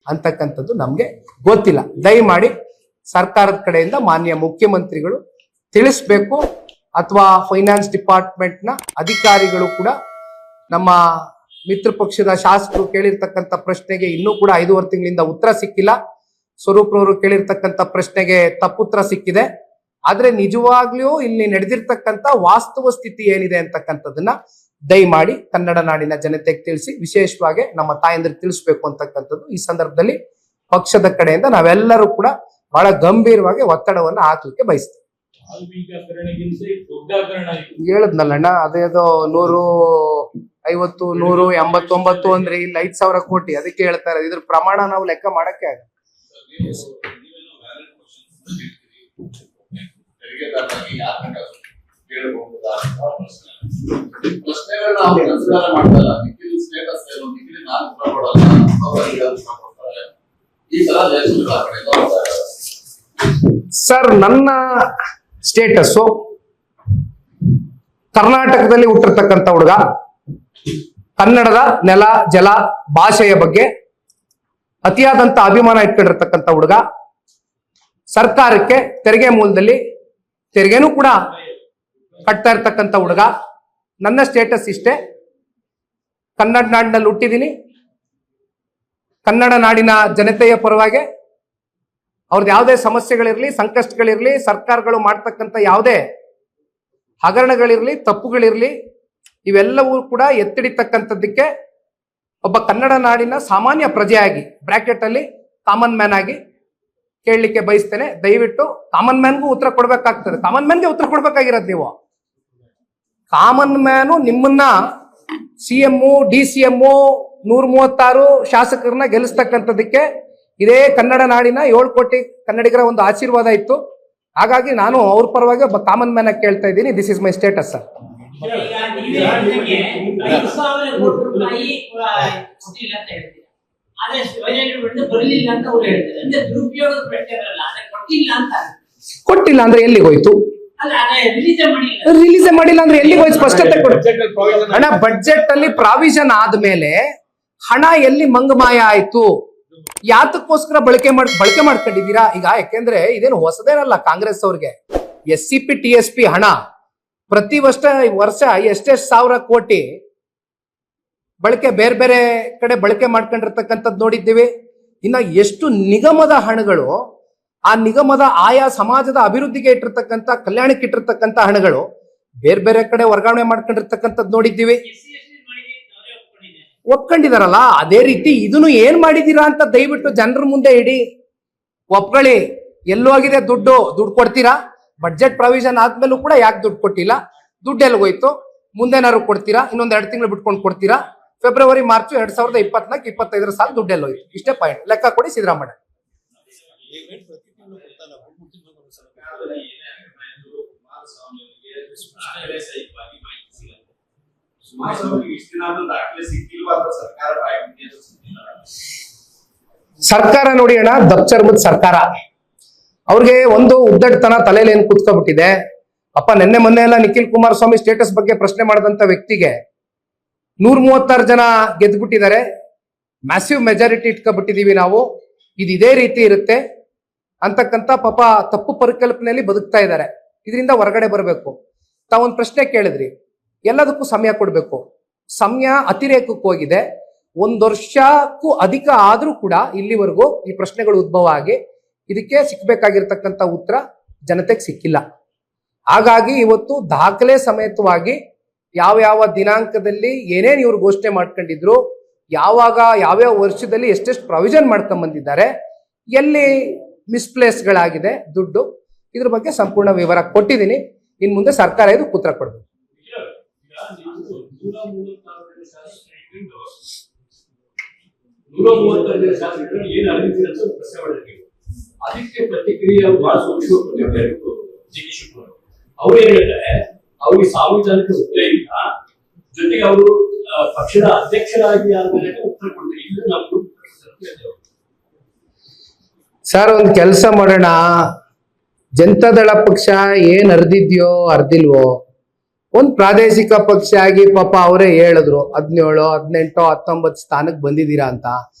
ಅಂತಕ್ಕಂಥದ್ದು ನಮ್ಗೆ ಗೊತ್ತಿಲ್ಲ. ದಯಮಾಡಿ ಸರ್ಕಾರದ ಕಡೆಯಿಂದ ಮಾನ್ಯ ಮುಖ್ಯಮಂತ್ರಿಗಳು ತಿಳಿಸ್ಬೇಕು, ಅಥವಾ ಫೈನಾನ್ಸ್ ಡಿಪಾರ್ಟ್ಮೆಂಟ್ ನ ಅಧಿಕಾರಿಗಳು ಕೂಡ ನಮ್ಮ ಮಿತ್ರ ಪಕ್ಷದ ಶಾಸಕರು ಕೇಳಿರ್ತಕ್ಕಂಥ ಪ್ರಶ್ನೆಗೆ ಇನ್ನೂ ಕೂಡ 5.5 ತಿಂಗಳಿಂದ ಉತ್ತರ ಸಿಕ್ಕಿಲ್ಲ. ಸ್ವರೂಪ್ರವರು ಕೇಳಿರ್ತಕ್ಕಂಥ ಪ್ರಶ್ನೆಗೆ ತಪ್ಪುತ್ತರ ಸಿಕ್ಕಿದೆ. ಆದ್ರೆ ನಿಜವಾಗ್ಲೂ ಇಲ್ಲಿ ನಡೆದಿರ್ತಕ್ಕಂಥ ವಾಸ್ತವ ಸ್ಥಿತಿ ಏನಿದೆ ಅಂತಕ್ಕಂಥದ್ದನ್ನ ದಯಮಾಡಿ ಕನ್ನಡ ನಾಡಿನ ಜನತೆಗೆ ತಿಳಿಸಿ, ವಿಶೇಷವಾಗಿ ನಮ್ಮ ತಾಯಂದ್ರಿಗೆ ತಿಳಿಸ್ಬೇಕು ಅಂತಕ್ಕಂಥದ್ದು ಈ ಸಂದರ್ಭದಲ್ಲಿ ಪಕ್ಷದ ಕಡೆಯಿಂದ ನಾವೆಲ್ಲರೂ ಕೂಡ ಬಹಳ ಗಂಭೀರವಾಗಿ ಒತ್ತಡವನ್ನು ಹಾಕ್ಲಿಕ್ಕೆ ಬಯಸ್ತೀವಿ. ಹೇಳದ್ನಲ್ಲಣ್ಣ, ಅದೇದೋ 150, 189 ಅಂದ್ರೆ ಇಲ್ಲಿ 5,000 ಕೋಟಿ, ಅದಕ್ಕೆ ಹೇಳ್ತಾರೆ. ಇದ್ರ ಪ್ರಮಾಣ ನಾವು ಲೆಕ್ಕ ಮಾಡಕ್ಕೆ ಆಗ. ಸರ್, ನನ್ನ ಸ್ಟೇಟಸ್ಸು ಕರ್ನಾಟಕದಲ್ಲಿ ಹುಟ್ಟಿರ್ತಕ್ಕಂಥ ಹುಡುಗ, ಕನ್ನಡದ ನೆಲ ಜಲ ಭಾಷೆಯ ಬಗ್ಗೆ ಅತಿಯಾದಂತ ಅಭಿಮಾನ ಇಟ್ಕೊಂಡಿರ್ತಕ್ಕಂಥ ಹುಡುಗ, ಸರ್ಕಾರಕ್ಕೆ ತೆರಿಗೆ ಮೂಲದಲ್ಲಿ ತೆರಿಗೆನೂ ಕೂಡ ಕಟ್ತಾ ಇರ್ತಕ್ಕಂಥ ಹುಡುಗ. ನನ್ನ ಸ್ಟೇಟಸ್ ಇಷ್ಟೇ, ಕನ್ನಡ ನಾಡಿನಲ್ಲಿ ಹುಟ್ಟಿದ್ದೀನಿ, ಕನ್ನಡ ನಾಡಿನ ಜನತೆಯ ಪರವಾಗಿ ಅವ್ರದ್ದು ಯಾವುದೇ ಸಮಸ್ಯೆಗಳಿರ್ಲಿ, ಸಂಕಷ್ಟಗಳಿರ್ಲಿ, ಸರ್ಕಾರಗಳು ಮಾಡ್ತಕ್ಕಂಥ ಯಾವುದೇ ಹಗರಣಗಳಿರ್ಲಿ, ತಪ್ಪುಗಳಿರ್ಲಿ, ಇವೆಲ್ಲವೂ ಕೂಡ ಎತ್ತಿಡಿತಕ್ಕಂಥದ್ದಕ್ಕೆ ಒಬ್ಬ ಕನ್ನಡ ನಾಡಿನ ಸಾಮಾನ್ಯ ಪ್ರಜೆಯಾಗಿ ಬ್ರಾಕೆಟ್ ಅಲ್ಲಿ ಕಾಮನ್ ಮ್ಯಾನ್ ಆಗಿ ಕೇಳಲಿಕ್ಕೆ ಬಯಸ್ತೇನೆ. ದಯವಿಟ್ಟು ಕಾಮನ್ ಮ್ಯಾನ್ಗೂ ಉತ್ತರ ಕೊಡ್ಬೇಕಾಗ್ತದೆ. ಕಾಮನ್ ಮ್ಯಾನ್ಗೆ ಉತ್ತರ ಕೊಡ್ಬೇಕಾಗಿರೋದು ನೀವು. ಕಾಮನ್ ಮ್ಯಾನು ನಿಮ್ಮನ್ನ CM, DCM 136 ಶಾಸಕರನ್ನ ಗೆಲ್ಲಿಸ್ತಕ್ಕಂಥದ್ದಕ್ಕೆ ಇದೇ ಕನ್ನಡ ನಾಡಿನ 7 ಕೋಟಿ ಕನ್ನಡಿಗರ ಒಂದು ಆಶೀರ್ವಾದ ಇತ್ತು. ಹಾಗಾಗಿ ನಾನು ಅವ್ರ ಪರವಾಗಿ ಒಬ್ಬ ಕಾಮನ್ ಮ್ಯಾನ್ ಆಗಿ ಕೇಳ್ತಾ ಇದ್ದೀನಿ. This is my status sir. ಕೊಟ್ಟಿಲ್ಲ ಅಂದ್ರೆ ಎಲ್ಲಿಗೆ ಹೋಯ್ತು? ರಿಲೀಸ್ ಮಾಡಿಲ್ಲ ಅಂದ್ರೆ ಎಲ್ಲಿಗೆ ಹೋಯ್ತು? ಸ್ಪಷ್ಟತೆ ಕೊಡು ಅಣ್ಣ. ಬಡ್ಜೆಟ್ ಅಲ್ಲಿ ಪ್ರಾವಿಷನ್ ಆದ್ಮೇಲೆ ಹಣ ಎಲ್ಲಿ ಮಂಗಮಾಯ ಆಯ್ತು? ಯಾತಕ್ಕೋಸ್ಕರ ಬಳಕೆ ಮಾಡ್ಕೊಂಡಿದ್ದೀರಾ ಈಗ? ಯಾಕೆಂದ್ರೆ ಇದೇನು ಹೊಸದೇನಲ್ಲ ಕಾಂಗ್ರೆಸ್ ಅವ್ರಿಗೆ. SCP TSP ಹಣ ಪ್ರತಿ ವರ್ಷ ಎಷ್ಟೆಷ್ಟು ಸಾವಿರ ಕೋಟಿ ಬಳಕೆ ಬೇರೆ ಬೇರೆ ಕಡೆ ಬಳಕೆ ಮಾಡ್ಕೊಂಡಿರ್ತಕ್ಕಂಥದ್ದು ನೋಡಿದ್ದೀವಿ. ಇನ್ನ ಎಷ್ಟು ನಿಗಮದ ಹಣಗಳು, ಆ ನಿಗಮದ ಆಯಾ ಸಮಾಜದ ಅಭಿವೃದ್ಧಿಗೆ ಇಟ್ಟಿರ್ತಕ್ಕಂಥ, ಕಲ್ಯಾಣಕ್ಕೆ ಇಟ್ಟಿರ್ತಕ್ಕಂಥ ಹಣಗಳು ಬೇರೆ ಬೇರೆ ಕಡೆ ವರ್ಗಾವಣೆ ಮಾಡ್ಕೊಂಡಿರ್ತಕ್ಕಂಥದ್ದು ನೋಡಿದ್ದೀವಿ. ಒಪ್ಕೊಂಡಿದಾರಲ್ಲ, ಅದೇ ರೀತಿ ಇದನ್ನು ಏನ್ ಮಾಡಿದೀರಾ ಅಂತ ದಯವಿಟ್ಟು ಜನರ ಮುಂದೆ ಇಡಿ, ಒಪ್ಕೊಳ್ಳಿ. ಎಲ್ಲೂ ಆಗಿದೆ ದುಡ್ಡು ಕೊಡ್ತೀರಾ? ಬಡ್ಜೆಟ್ ಪ್ರಾವಿಷನ್ ಆದ್ಮೇಲೂ ಕೂಡ ಯಾಕೆ ದುಡ್ಡು ಕೊಟ್ಟಿಲ್ಲ? ದುಡ್ಡು ಎಲ್ಲಿಗೋಯ್ತು? ಮುಂದೇನಾದ್ರು ಕೊಡ್ತೀರಾ? ಇನ್ನೊಂದ್ 2 ತಿಂಗಳು ಬಿಟ್ಕೊಂಡು ಕೊಡ್ತೀರಾ? ಫೆಬ್ರವರಿ ಮಾರ್ಚ್ 2024-25 ಸಾಲ ದುಡ್ಡು ಎಲ್ಲೋಯ್ತು? ಇಷ್ಟೇ ಪಾಯಿಂಟ್. ಲೆಕ್ಕ ಕೊಡಿ ಸಿದ್ದರಾಮಯ್ಯ. ಸರ್ಕಾರ ನೋಡಿ ಅಣ್ಣ, ದಪ್ಚರ್ಮದ ಸರ್ಕಾರ. ಅವ್ರಿಗೆ ಒಂದು ಉದ್ದಟತನ ತಲೆಯಲ್ಲಿ ಏನ್ ಕುತ್ಕೊಬಿಟ್ಟಿದೆ. ಅಪ್ಪ ನೆನ್ನೆ ಮೊನ್ನೆ ಎಲ್ಲ ನಿಖಿಲ್ ಕುಮಾರಸ್ವಾಮಿ ಸ್ಟೇಟಸ್ ಬಗ್ಗೆ ಪ್ರಶ್ನೆ ಮಾಡಿದಂತ ವ್ಯಕ್ತಿಗೆ 136 ಜನ ಗೆದ್ಬಿಟ್ಟಿದ್ದಾರೆ. ಮ್ಯಾಸಿವ್ ಮೆಜಾರಿಟಿ ಇಟ್ಕೊಬಿಟ್ಟಿದೀವಿ ನಾವು, ಇದು ಇದೇ ರೀತಿ ಇರುತ್ತೆ ಅಂತಕ್ಕಂಥ ಪಾಪ ತಪ್ಪು ಪರಿಕಲ್ಪನೆಯಲ್ಲಿ ಬದುಕ್ತಾ ಇದ್ದಾರೆ. ಇದರಿಂದ ಹೊರಗಡೆ ಬರಬೇಕು. ತಾವೊಂದು ಪ್ರಶ್ನೆ ಕೇಳಿದ್ರಿ, ಎಲ್ಲದಕ್ಕೂ ಸಮಯ ಕೊಡ್ಬೇಕು. ಸಮಯ ಅತಿರೇಕಕ್ಕೆ ಹೋಗಿದೆ. 1 ವರ್ಷಕ್ಕೂ ಅಧಿಕ ಆದ್ರೂ ಕೂಡ ಇಲ್ಲಿವರೆಗೂ ಈ ಪ್ರಶ್ನೆಗಳು ಉದ್ಭವ ಆಗಿ ಇದಕ್ಕೆ ಸಿಕ್ಬೇಕಾಗಿರ್ತಕ್ಕಂಥ ಉತ್ತರ ಜನತೆಗೆ ಸಿಕ್ಕಿಲ್ಲ. ಹಾಗಾಗಿ ಇವತ್ತು ದಾಖಲೆ ಸಮೇತವಾಗಿ ಯಾವ ದಿನಾಂಕದಲ್ಲಿ ಏನೇನು ಇವ್ರು ಘೋಷಣೆ ಮಾಡ್ಕೊಂಡಿದ್ರು, ಯಾವಾಗ ಯಾವ್ಯಾವ ವರ್ಷದಲ್ಲಿ ಎಷ್ಟೆಷ್ಟು ಪ್ರಾವಿಷನ್ ಮಾಡ್ಕೊಂಡ್ ಬಂದಿದ್ದಾರೆ, ಎಲ್ಲಿ ಮಿಸ್ಪ್ಲೇಸ್ಗಳಾಗಿದೆ ದುಡ್ಡು, ಇದ್ರ ಬಗ್ಗೆ ಸಂಪೂರ್ಣ ವಿವರ ಕೊಟ್ಟಿದ್ದೀನಿ. ಇನ್ ಮುಂದೆ ಸರ್ಕಾರ ಇದು ಉತ್ತರ ಕೊಡ್ಬೇಕು. ಅದಕ್ಕೆ ಪ್ರತಿಕ್ರಿಯೆ ಬಹಳ ಸೂಕ್ಷ್ಮ ಅವ್ರು ಏನ್ ಹೇಳ್ತಾರೆ, ಅವ್ರಿಗೆ ಸಾಂವಿಧಾನಿಕ ಹುದ್ದೆ ಇಲ್ಲ, ಜೊತೆಗೆ ಅವರು ಪಕ್ಷದ ಅಧ್ಯಕ್ಷರಾಗಿ ಆದ್ಮೇಲೆ ಉತ್ತರ ಕೊಡ್ತಾರೆ. ಇದು ನಮ್ದು ಸರ್, ಒಂದು ಕೆಲಸ ಮಾಡೋಣ. ಜನತಾದಳ ಪಕ್ಷ ಏನ್ ಅರ್ದಿದ್ಯೋ ಅರ್ದಿಲ್ವೋ, ಒಂದ್ ಪ್ರಾದೇಶಿಕ ಪಕ್ಷ ಆಗಿ ಪಾಪ ಅವರೇ ಹೇಳಿದ್ರು 17, 18, 19 ಸ್ಥಾನಕ್ಕೆ ಬಂದಿದ್ದೀರಾ ಅಂತ.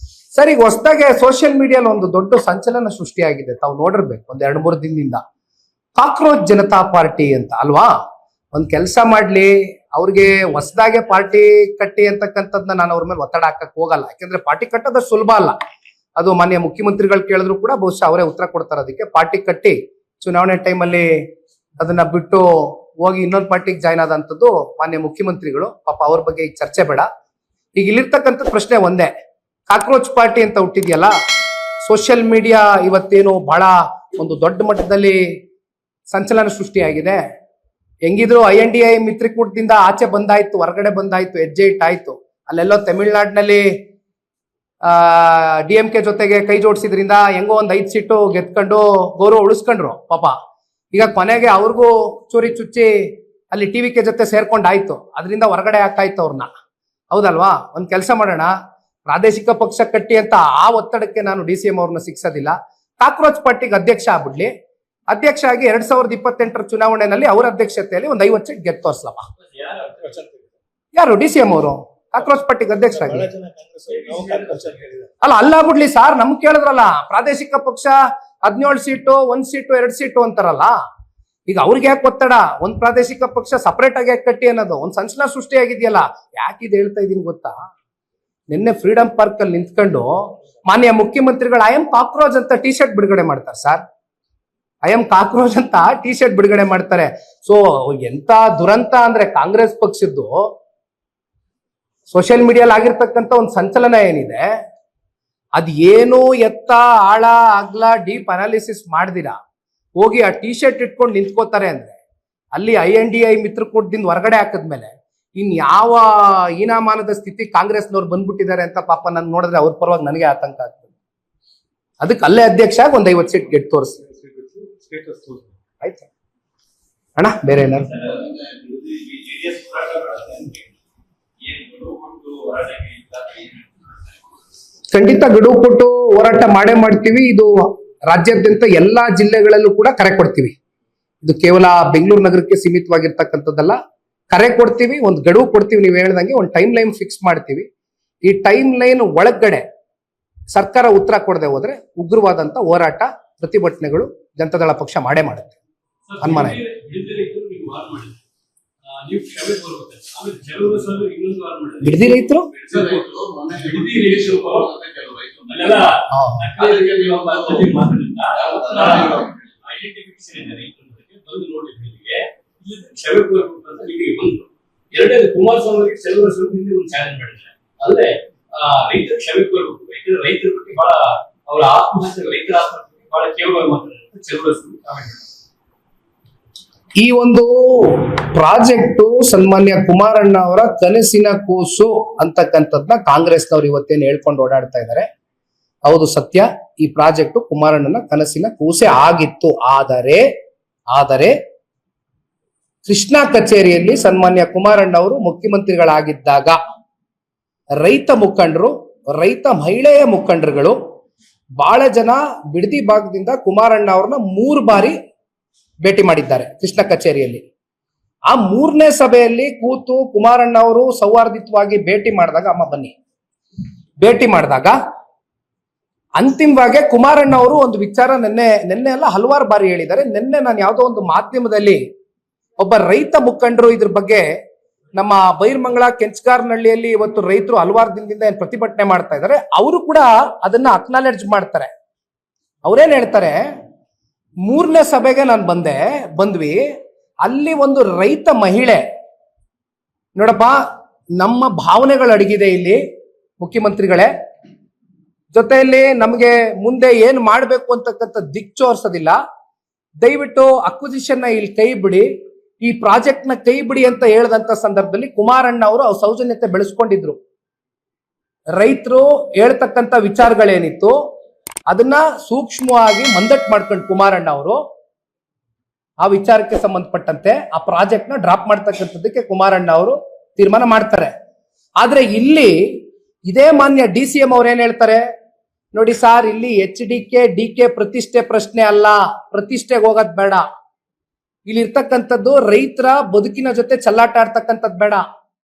ಸರ್, ಈಗ ಹೊಸದಾಗೆ ಸೋಷಿಯಲ್ ಮೀಡಿಯಾಲ್ ಒಂದು ದೊಡ್ಡ ಸಂಚಲನ ಸೃಷ್ಟಿಯಾಗಿದೆ. ತಾವು ನೋಡಿರ್ಬೇಕು ಒಂದ್ 2-3 ದಿನದಿಂದ. ಕಾಕ್ರೋಚ್ ಜನತಾ ಪಾರ್ಟಿ ಅಂತ ಅಲ್ವಾ? ಒಂದ್ ಕೆಲಸ ಮಾಡ್ಲಿ, ಅವ್ರಿಗೆ ಹೊಸದಾಗೆ ಪಾರ್ಟಿ ಕಟ್ಟಿ ಅಂತಕ್ಕಂಥದ್ನ ನಾನು ಅವ್ರ ಮೇಲೆ ಒತ್ತಡ ಹಾಕಕ್ ಹೋಗಲ್ಲ. ಯಾಕಂದ್ರೆ ಪಾರ್ಟಿ ಕಟ್ಟೋದು ಸುಲಭ ಅಲ್ಲ. ಅದು ಮಾನ್ಯ ಮುಖ್ಯಮಂತ್ರಿಗಳು ಕೇಳಿದ್ರು ಕೂಡ ಬಹುಶಃ ಅವರೇ ಉತ್ತರ ಕೊಡ್ತಾರೆ. ಅದಕ್ಕೆ ಪಾರ್ಟಿ ಕಟ್ಟಿ ಚುನಾವಣೆ ಟೈಮಲ್ಲಿ ಅದನ್ನ ಬಿಟ್ಟು ಹೋಗಿ ಇನ್ನೊಂದು ಪಾರ್ಟಿಗೆ ಜಾಯ್ನ್ ಆದಂಥದ್ದು ಮಾನ್ಯ ಮುಖ್ಯಮಂತ್ರಿಗಳು. ಪಾಪ ಅವ್ರ ಬಗ್ಗೆ ಈಗ ಚರ್ಚೆ ಬೇಡ. ಈಗ ಇಲ್ಲಿರ್ತಕ್ಕಂಥ ಪ್ರಶ್ನೆ ಒಂದೇ, ಕಾಕ್ರೋಚ್ ಪಾರ್ಟಿ ಅಂತ ಹುಟ್ಟಿದ್ಯಲ್ಲ, ಸೋಷಿಯಲ್ ಮೀಡಿಯಾ ಇವತ್ತೇನು ಬಹಳ ಒಂದು ದೊಡ್ಡ ಮಟ್ಟದಲ್ಲಿ ಸಂಚಲನ ಸೃಷ್ಟಿಯಾಗಿದೆ. ಹೆಂಗಿದ್ರು INDI ಮಿತ್ರಕೂಟದಿಂದ ಆಚೆ ಬಂದಾಯ್ತು, ಹೊರಗಡೆ ಬಂದಾಯ್ತು, ಹೆಜ್ಜೆ ಇಟ್ಟಾಯ್ತು. ಅಲ್ಲೆಲ್ಲೋ ತಮಿಳ್ನಾಡಿನಲ್ಲಿ DMK ಜೊತೆಗೆ ಕೈ ಜೋಡಿಸಿದ್ರಿಂದ ಹೆಂಗೋ ಒಂದ್ 5 ಸೀಟು ಗೆದ್ಕೊಂಡು ಗೌರವ ಉಳಿಸ್ಕೊಂಡ್ರು ಪಾಪ. ಈಗ ಕೊನೆಗೆ ಅವ್ರಿಗೂ ಚೂರಿ ಚುಚ್ಚಿ ಅಲ್ಲಿ TVK ಜೊತೆ ಸೇರ್ಕೊಂಡಾಯ್ತು. ಅದರಿಂದ ಹೊರಗಡೆ ಹಾಕಾಯ್ತು ಅವ್ರನ್ನ. ಹೌದಲ್ವಾ? ಒಂದ್ ಕೆಲಸ ಮಾಡೋಣ, ಪ್ರಾದೇಶಿಕ ಪಕ್ಷ ಕಟ್ಟಿ ಅಂತ ಆ ಒತ್ತಡಕ್ಕೆ ನಾನು DCM ಅವ್ರನ್ನ ಸಿಕ್ಸೋದಿಲ್ಲ. ಕಾಕ್ರೋಚ್ ಪಾರ್ಟಿಗೆ ಅಧ್ಯಕ್ಷ ಆಗ್ಬಿಡ್ಲಿ. ಅಧ್ಯಕ್ಷ ಆಗಿ 2028 ಚುನಾವಣೆಯಲ್ಲಿ ಅವರ ಅಧ್ಯಕ್ಷತೆಯಲ್ಲಿ ಒಂದು 50 ಸೀಟ್ ಗೆದ್ದು ತೋರ್ಸ್ಲಪ್ಪ. ಯಾರು? DCM ಅವರು ಕಾಕ್ರೋಚ್ ಪಾರ್ಟಿಗೆ ಅಧ್ಯಕ್ಷರಾಗಿ ಅಲ್ಲಾಗ್ಬಿಡ್ಲಿ ಸರ್. ನಮ್ಗೆ ಕೇಳಿದ್ರಲ್ಲ, ಪ್ರಾದೇಶಿಕ ಪಕ್ಷ 17 ಸೀಟು, 1 ಸೀಟು, 2 ಸೀಟು ಅಂತಾರಲ್ಲ. ಈಗ ಅವ್ರಿಗೆ ಯಾಕೆ ಒತ್ತಡ? ಒಂದ್ ಪ್ರಾದೇಶಿಕ ಪಕ್ಷ ಸಪರೇಟ್ ಆಗಿ ಯಾಕೆ ಕಟ್ಟಿ ಅನ್ನೋದು ಒಂದ್ ಸಂಚಲನ ಸೃಷ್ಟಿಯಾಗಿದೆಯಲ್ಲ. ಯಾಕೆ ಇದು ಹೇಳ್ತಾ ಇದೀನಿ ಗೊತ್ತಾ? ನಿನ್ನೆ ಫ್ರೀಡಂ ಪಾರ್ಕ್ ಅಲ್ಲಿ ನಿಂತ್ಕೊಂಡು ಮಾನ್ಯ ಮುಖ್ಯಮಂತ್ರಿಗಳು ಐ ಎಂ ಕಾಕ್ರೋಚ್ ಅಂತ ಟಿ ಶರ್ಟ್ ಬಿಡುಗಡೆ ಮಾಡ್ತಾರೆ ಸರ್. ಐ ಎಂ ಕಾಕ್ರೋಚ್ ಅಂತ ಟಿ ಶರ್ಟ್ ಬಿಡುಗಡೆ ಮಾಡ್ತಾರೆ. ಸೊ ಎಂತ ದುರಂತ ಅಂದ್ರೆ ಕಾಂಗ್ರೆಸ್ ಪಕ್ಷದ್ದು ಸೋಷಿಯಲ್ ಮೀಡಿಯಾಲ್ ಆಗಿರ್ತಕ್ಕಂಥ ಒಂದು ಸಂಚಲನ ಏನಿದೆ, ಅದ್ ಏನು ಎತ್ತ ಆಳ ಅಗ್ಲ ಡೀಪ್ ಅನಾಲಿಸಿಸ್ ಮಾಡ್ದಿರಾ ಹೋಗಿ ಆ ಟಿ ಶರ್ಟ್ ಇಟ್ಕೊಂಡು ನಿಂತ್ಕೋತಾರೆ ಅಂದ್ರೆ, ಅಲ್ಲಿ INDI ಮಿತ್ರಕೂಟದಿಂದ ಹೊರಗಡೆ ಹಾಕಿದ್ಮೇಲೆ ಇನ್ ಯಾವ ಹೀನಾಮಾನದ ಸ್ಥಿತಿ ಕಾಂಗ್ರೆಸ್ನವ್ರು ಬಂದ್ಬಿಟ್ಟಿದ್ದಾರೆ ಅಂತ ಪಾಪ ನನ್ ನೋಡಿದ್ರೆ ಅವ್ರ ಪರವಾಗಿ ನನಗೆ ಆತಂಕ ಆಗ್ತದೆ. ಅದಕ್ಕೆ ಅಲ್ಲೇ ಅಧ್ಯಕ್ಷ ಆಗಿ ಒಂದ್ 50 ಸೀಟ್ ಗೆದ್ದು ತೋರಿಸಿ ಆಯ್ತು ಅಣ್ಣ. ಬೇರೆ ಏನಾದ್ರು ಖಂಡಿತ ಗಡುವು ಕೊಟ್ಟು ಹೋರಾಟ ಮಾಡೇ ಮಾಡ್ತೀವಿ. ಇದು ರಾಜ್ಯಾದ್ಯಂತ ಎಲ್ಲಾ ಜಿಲ್ಲೆಗಳಲ್ಲೂ ಕೂಡ ಕರೆ ಕೊಡ್ತೀವಿ. ಇದು ಕೇವಲ ಬೆಂಗಳೂರು ನಗರಕ್ಕೆ ಸೀಮಿತವಾಗಿರ್ತಕ್ಕಂಥದ್ದಲ್ಲ. ಕರೆ ಕೊಡ್ತೀವಿ, ಒಂದು ಗಡುವು ಕೊಡ್ತೀವಿ. ನೀವು ಹೇಳ್ದಂಗೆ ಒಂದು ಟೈಮ್ ಲೈನ್ ಫಿಕ್ಸ್ ಮಾಡ್ತೀವಿ. ಈ ಟೈಮ್ ಲೈನ್ ಒಳಗಡೆ ಸರ್ಕಾರ ಉತ್ತರ ಕೊಡದೆ ಹೋದ್ರೆ ಉಗ್ರವಾದಂತ ಹೋರಾಟ, ಪ್ರತಿಭಟನೆಗಳು ಜನತಾದಳ ಪಕ್ಷ ಮಾಡೇ ಮಾಡುತ್ತೆ. ಅನುಮಾನ ಇಲ್ಲ. ಬಿಡದಿ ರೈತರು ಎರಡನೇದು ಕುಮಾರಸ್ವಾಮಿ ಹಿಂದೆ ಒಂದು ಚಾಲೆಂಜ್ ಮಾಡಿದ್ದಾರೆ. ಅಂದ್ರೆ ರೈತರ ಕ್ಷಮೆ ಕೋರಬೇಕು. ರೈತರ ಬಗ್ಗೆ ಬಹಳ ಅವರ ಆತ್ಮಹತ್ಯೆ, ರೈತರ ಆತ್ಮಹತ್ಯೆ ಬಹಳ ಕೇವಲ ಮಾತಾಡ್ತಾರೆ. ಈ ಒಂದು ಪ್ರಾಜೆಕ್ಟ್ ಸನ್ಮಾನ್ಯ ಕುಮಾರಣ್ಣ ಅವರ ಕನಸಿನ ಕೂಸು ಅಂತಕ್ಕಂಥದ್ನ ಕಾಂಗ್ರೆಸ್ನವ್ರು ಇವತ್ತೇನು ಹೇಳ್ಕೊಂಡು ಓಡಾಡ್ತಾ ಇದ್ದಾರೆ. ಹೌದು, ಸತ್ಯ. ಈ ಪ್ರಾಜೆಕ್ಟ್ ಕುಮಾರಣ್ಣನ ಕನಸಿನ ಕೂಸೆ ಆಗಿತ್ತು. ಆದರೆ ಕೃಷ್ಣಾ ಕಚೇರಿಯಲ್ಲಿ ಸನ್ಮಾನ್ಯ ಕುಮಾರಣ್ಣ ಅವರು ಮುಖ್ಯಮಂತ್ರಿಗಳಾಗಿದ್ದಾಗ ರೈತ ಮುಖಂಡರು, ರೈತ ಮಹಿಳೆಯ ಮುಖಂಡರುಗಳು ಬಹಳ ಜನ ಬಿಡದಿ ಭಾಗದಿಂದ ಕುಮಾರಣ್ಣ ಅವ್ರನ್ನ 3 ಬಾರಿ ಭೇಟಿ ಮಾಡಿದ್ದಾರೆ ಕೃಷ್ಣ ಕಚೇರಿಯಲ್ಲಿ. ಆ 3ನೇ ಸಭೆಯಲ್ಲಿ ಕೂತು ಕುಮಾರಣ್ಣ ಅವರು ಸೌಹಾರ್ದಿತವಾಗಿ ಭೇಟಿ ಮಾಡಿದಾಗ ಅಂತಿಮವಾಗಿ ಕುಮಾರಣ್ಣ ಅವರು ಒಂದು ವಿಚಾರ ನಿನ್ನೆ ಅಲ್ಲ ಹಲವಾರು ಬಾರಿ ಹೇಳಿದ್ದಾರೆ. ನಿನ್ನೆ ನಾನು ಯಾವುದೋ ಒಂದು ಮಾಧ್ಯಮದಲ್ಲಿ ಒಬ್ಬ ರೈತ ಮುಖಂಡರು ಇದ್ರ ಬಗ್ಗೆ, ನಮ್ಮ ಬೈರ್ಮಂಗಲ ಕೆಂಚಗಾರನಹಳ್ಳಿಯಲ್ಲಿ ಇವತ್ತು ರೈತರು ಹಲವಾರು ದಿನದಿಂದ ಏನ್ ಪ್ರತಿಭಟನೆ ಮಾಡ್ತಾ ಇದ್ದಾರೆ, ಅವರು ಕೂಡ ಅದನ್ನ ಅಕ್ನಾಲೆಡ್ಜ್ ಮಾಡ್ತಾರೆ. ಅವ್ರೇನ್ ಹೇಳ್ತಾರೆ, 3ನೇ ಸಭೆಗೆ ನಾನು ಬಂದ್ವಿ, ಅಲ್ಲಿ ಒಂದು ರೈತ ಮಹಿಳೆ, ನೋಡಪ್ಪ ನಮ್ಮ ಭಾವನೆಗಳು ಅಡಗಿದೆ ಇಲ್ಲಿ ಮುಖ್ಯಮಂತ್ರಿಗಳೇ, ಜೊತೆಯಲ್ಲಿ ನಮ್ಗೆ ಮುಂದೆ ಏನ್ ಮಾಡ್ಬೇಕು ಅಂತಕ್ಕಂಥ ದಿಕ್ಚೋರ್ಸೋದಿಲ್ಲ. ದಯವಿಟ್ಟು ಅಕ್ವಿಸಿಷನ್ ನ ಇಲ್ಲಿ ಕೈ ಬಿಡಿ, ಈ ಪ್ರಾಜೆಕ್ಟ್ ನ ಕೈ ಬಿಡಿ ಅಂತ ಹೇಳದಂತ ಸಂದರ್ಭದಲ್ಲಿ ಕುಮಾರಣ್ಣ ಅವರು ಅವ್ರ ಸೌಜನ್ಯತೆ ಬೆಳೆಸ್ಕೊಂಡಿದ್ರು. ರೈತರು ಹೇಳ್ತಕ್ಕಂಥ ವಿಚಾರಗಳೇನಿತ್ತು ಅದನ್ನ ಸೂಕ್ಷ್ಮವಾಗಿ ಮಂದಟ್ ಮಾಡ್ಕೊಂಡು ಕುಮಾರಣ್ಣ ಅವರು ಆ ವಿಚಾರಕ್ಕೆ ಸಂಬಂಧಪಟ್ಟಂತೆ ಆ ಪ್ರಾಜೆಕ್ಟ್ ನ ಡ್ರಾಪ್ ಮಾಡ್ತಕ್ಕಂಥದ್ದಕ್ಕೆ ಕುಮಾರಣ್ಣ ಅವರು ತೀರ್ಮಾನ ಮಾಡ್ತಾರೆ. ಆದ್ರೆ ಇಲ್ಲಿ ಇದೇ ಮಾನ್ಯ DCM ಅವ್ರು ಏನ್ ಹೇಳ್ತಾರೆ ನೋಡಿ ಸಾರ್, ಇಲ್ಲಿ HDK ಪ್ರತಿಷ್ಠೆ ಪ್ರಶ್ನೆ ಅಲ್ಲ, ಪ್ರತಿಷ್ಠೆಗೆ ಹೋಗೋದ್ ಬೇಡ. ಇಲ್ಲಿ ಇರ್ತಕ್ಕಂಥದ್ದು ರೈತರ ಬದುಕಿನ ಜೊತೆ ಚೆಲ್ಲಾಟ ಆಡ್ತಕ್ಕಂಥದ್ದು ಬೇಡ.